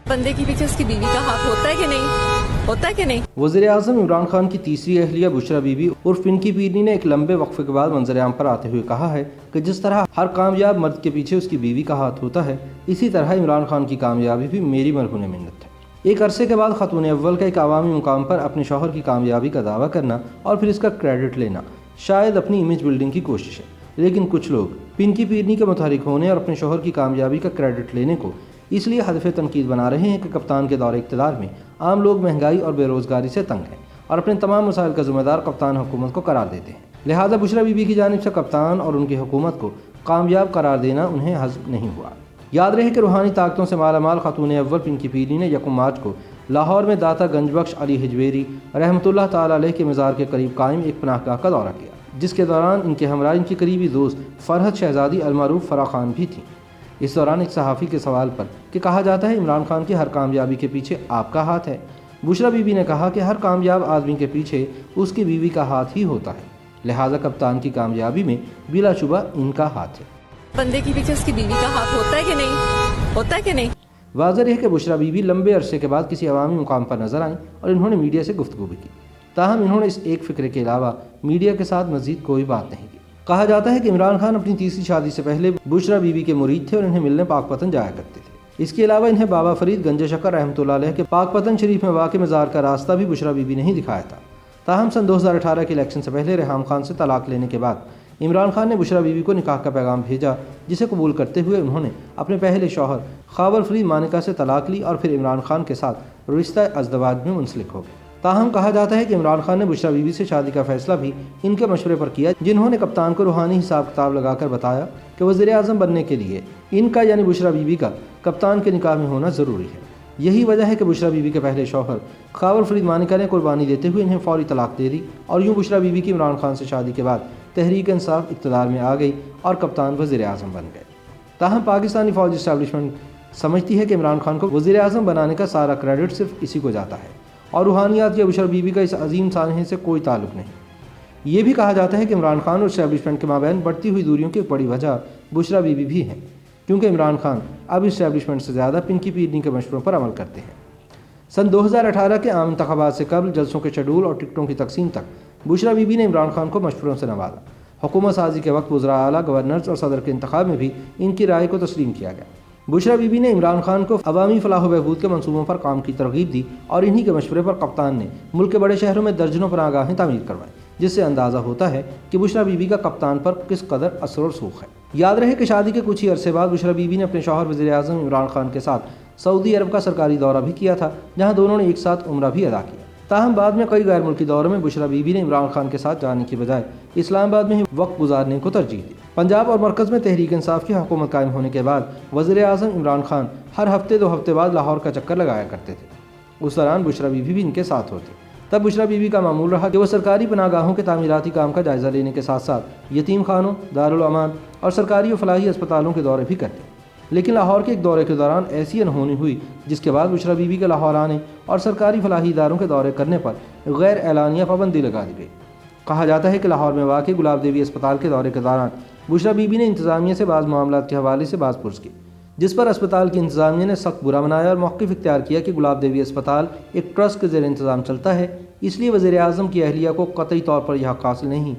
بندے کے پیچھے اس کی بیوی کا ہاتھ ہوتا ہے کہ نہیں؟ ہوتا ہے کہ نہیں؟ وزیر اعظم عمران خان کی تیسری اہلیہ بشرا بی بی عرف پنکی پیرنی نے ایک لمبے وقفے کے بعد منظر عام پر آتے ہوئے کہا ہے کہ جس طرح ہر کامیاب مرد کے پیچھے اس کی بیوی کا ہاتھ ہوتا ہے، اسی طرح عمران خان کی کامیابی بھی میری مرہون منت ہے۔ ایک عرصے کے بعد خاتون اول کا ایک عوامی مقام پر اپنے شوہر کی کامیابی کا دعویٰ کرنا اور پھر اس کا کریڈٹ لینا شاید اپنی امیج بلڈنگ کی کوشش ہے، لیکن کچھ لوگ پنکی پیرنی کے متحرک ہونے اور اپنے شوہر کی کامیابی کا کریڈٹ لینے کو اس لیے ہدف تنقید بنا رہے ہیں کہ کپتان کے دور اقتدار میں عام لوگ مہنگائی اور بے روزگاری سے تنگ ہیں اور اپنے تمام مسائل کا ذمہ دار کپتان حکومت کو قرار دیتے ہیں، لہٰذا بشرا بی بی کی جانب سے کپتان اور ان کی حکومت کو کامیاب قرار دینا انہیں حزم نہیں ہوا۔ یاد رہے کہ روحانی طاقتوں سے مالا مال خاتون اول پنکی پیرنی نے 1 مارچ کو لاہور میں داتا گنج بخش علی حجویری رحمۃ اللہ تعالی علیہ کے مزار کے قریب قائم ایک پناہ گاہ کا دورہ کیا، جس کے دوران ان کے ہمراہ ان کی قریبی دوست فرحت شہزادی المعروف فرح خان بھی تھیں۔ اس دوران ایک صحافی کے سوال پر کہ کہا جاتا ہے عمران خان کی ہر کامیابی کے پیچھے آپ کا ہاتھ ہے، بشرا بی بی نے کہا کہ ہر کامیاب آدمی کے پیچھے اس کی بیوی کا ہاتھ ہی ہوتا ہے، لہٰذا کپتان کی کامیابی میں بلا شبہ ان کا ہاتھ ہے۔ بندے کے پیچھے اس کی بیوی کا ہاتھ ہوتا ہے کہ نہیں؟ ہوتا ہے کہ نہیں؟ واضح ہے کہ بشرا بی بی لمبے عرصے کے بعد کسی عوامی مقام پر نظر آئیں اور انہوں نے میڈیا سے گفتگو بھی کی، تاہم انہوں نے اس ایک فقرے کے علاوہ میڈیا کے ساتھ مزید کوئی بات نہیں کی۔ کہا جاتا ہے کہ عمران خان اپنی تیسری شادی سے پہلے بشرا بی بی کے مرید تھے اور انہیں ملنے پاک پتن جایا کرتے تھے۔ اس کے علاوہ انہیں بابا فرید گنج شکر رحمۃ اللہ علیہ کے پاک پتن شریف میں واقع مزار کا راستہ بھی بشرا بی بی نے ہی دکھایا تھا، تاہم سن 2018 کے الیکشن سے پہلے ریحام خان سے طلاق لینے کے بعد عمران خان نے بشرا بی بی کو نکاح کا پیغام بھیجا، جسے قبول کرتے ہوئے انہوں نے اپنے پہلے شوہر خاور فرید مانکا سے طلاق لی اور پھر عمران خان کے ساتھ رشتہ ازدواج میں منسلک ہو گئے۔ تاہم کہا جاتا ہے کہ عمران خان نے بشرا بی بی سے شادی کا فیصلہ بھی ان کے مشورے پر کیا، جنہوں نے کپتان کو روحانی حساب کتاب لگا کر بتایا کہ وزیر اعظم بننے کے لیے ان کا یعنی بشرا بی بی کا کپتان کے نکاح میں ہونا ضروری ہے۔ یہی وجہ ہے کہ بشرا بی بی کے پہلے شوہر خاور فرید مانکا نے قربانی دیتے ہوئے انہیں فوری طلاق دے دی اور یوں بشرا بی بی کی عمران خان سے شادی کے بعد تحریک انصاف اقتدار میں آ گئی اور کپتان وزیر اعظم بن گئے۔ تاہم پاکستانی فوج اسٹیبلشمنٹ سمجھتی ہے کہ عمران خان کو وزیر اعظم بنانے کا سارا کریڈٹ صرف اسی کو جاتا ہے اور روحانیات یا بشرا بی بی کا اس عظیم سانحے سے کوئی تعلق نہیں۔ یہ بھی کہا جاتا ہے کہ عمران خان اور اسٹیبلشمنٹ کے مابین بڑھتی ہوئی دوریوں کی ایک بڑی وجہ بشرا بی بی بھی ہے، کیونکہ عمران خان اب اسٹیبلشمنٹ سے زیادہ پنکی پیرنی کے مشوروں پر عمل کرتے ہیں۔ سن 2018 کے عام انتخابات سے قبل جلسوں کے شیڈول اور ٹکٹوں کی تقسیم تک بشرا بی بی نے عمران خان کو مشوروں سے نوازا۔ حکومت سازی کے وقت وزراء اعلیٰ، گورنرز اور صدر کے انتخاب میں بھی ان کی رائے کو تسلیم کیا گیا۔ بشرا بی بی نے عمران خان کو عوامی فلاح و بہبود کے منصوبوں پر کام کی ترغیب دی اور انہی کے مشورے پر کپتان نے ملک کے بڑے شہروں میں درجنوں پناہ گاہیں تعمیر کروائیں، جس سے اندازہ ہوتا ہے کہ بشرا بی بی کا کپتان پر کس قدر اثر و رسوخ ہے۔ یاد رہے کہ شادی کے کچھ ہی عرصے بعد بشرا بی بی نے اپنے شوہر وزیر اعظم عمران خان کے ساتھ سعودی عرب کا سرکاری دورہ بھی کیا تھا، جہاں دونوں نے ایک ساتھ عمرہ بھی ادا کیا۔ تاہم بعد میں کئی غیر ملکی دوروں میں بشرا بی بی نے عمران خان کے ساتھ جانے کی بجائے اسلام آباد میں ہی وقت گزارنے کو ترجیح دی۔ پنجاب اور مرکز میں تحریک انصاف کی حکومت قائم ہونے کے بعد وزیر اعظم عمران خان ہر ہفتے 2 ہفتے بعد لاہور کا چکر لگایا کرتے تھے، اس دوران بشرا بی بی بھی ان کے ساتھ ہوتی۔ تب بشرا بی بی کا معمول رہا کہ وہ سرکاری پناہ گاہوں کے تعمیراتی کام کا جائزہ لینے کے ساتھ ساتھ یتیم خانوں، دارالامان اور سرکاری و فلاحی اسپتالوں کے دورے بھی کرتے، لیکن لاہور کے ایک دورے کے دوران ایسی انہونی ہوئی جس کے بعد بشرا بی بی کے لاہور آنے اور سرکاری فلاحی اداروں کے دورے کرنے پر غیر اعلانیہ پابندی لگا دی گئی۔ کہا جاتا ہے کہ لاہور میں واقع گلاب دیوی اسپتال کے دورے کے دوران بشرا بی بی نے انتظامیہ سے بعض معاملات کے حوالے سے باز پرس کی، جس پر اسپتال کی انتظامیہ نے سخت برا منایا اور موقف اختیار کیا کہ گلاب دیوی اسپتال ایک ٹرسٹ کے زیر انتظام چلتا ہے، اس لیے وزیر اعظم کی اہلیہ کو قطعی طور پر یہ حق حاصل نہیں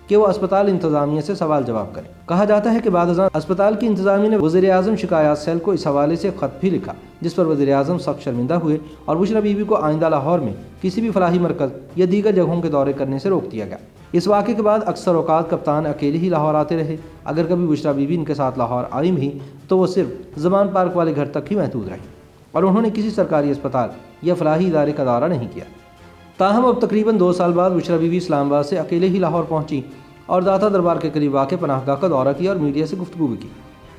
کہ وہ اسپتال انتظامیہ سے سوال جواب کریں۔ کہا جاتا ہے کہ بعد ازاں اسپتال کی انتظامیہ نے وزیر اعظم شکایات سیل کو اس حوالے سے خط بھی لکھا، جس پر وزیر اعظم سخت شرمندہ ہوئے اور بشرا بی بی کو آئندہ لاہور میں کسی بھی فلاحی مرکز یا دیگر جگہوں کے دورے کرنے سے روک دیا گیا۔ اس واقعے کے بعد اکثر اوقات کپتان اکیلے ہی لاہور آتے رہے، اگر کبھی بشرا بی بی ان کے ساتھ لاہور آئی بھی تو وہ صرف زمان پارک والے گھر تک ہی محدود رہی اور انہوں نے کسی سرکاری اسپتال یا فلاحی ادارے کا دورہ نہیں کیا۔ تاہم اب تقریباً 2 سال بعد بشرا بی بی اسلام آباد سے اکیلے ہی لاہور پہنچی اور داتا دربار کے قریب واقع پناہ گاہ کا دورہ کیا اور میڈیا سے گفتگو بھی کی۔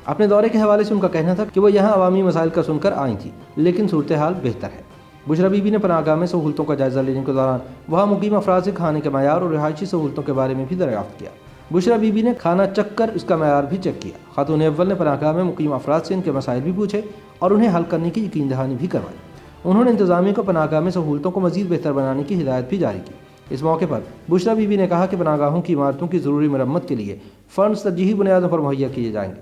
اپنے دورے کے حوالے سے ان کا کہنا تھا کہ وہ یہاں عوامی مسائل کا سن کر آئی تھی، لیکن صورتحال بہتر ہے۔ بشرا بی بی نے پناہ گاہ میں سہولتوں کا جائزہ لینے کے دوران وہاں مقیم افراد سے کھانے کے معیار اور رہائشی سہولتوں کے بارے میں بھی دریافت کیا۔ بشرا بی بی نے کھانا چکھ کر اس کا معیار بھی چیک کیا۔ خاتون اول نے پناہ گاہ میں مقیم افراد سے ان کے مسائل بھی پوچھے اور انہیں حل کرنے کی یقین دہانی بھی کروائی۔ انہوں نے انتظامیہ کو پناہ گاہ میں سہولتوں کو مزید بہتر بنانے کی ہدایت بھی جاری کی۔ اس موقع پر بشرا بی بی نے کہا کہ پناہ گاہوں کی عمارتوں کی ضروری مرمت کے لیے فنڈز ترجیحی بنیادوں پر مہیا کیے جائیں گے۔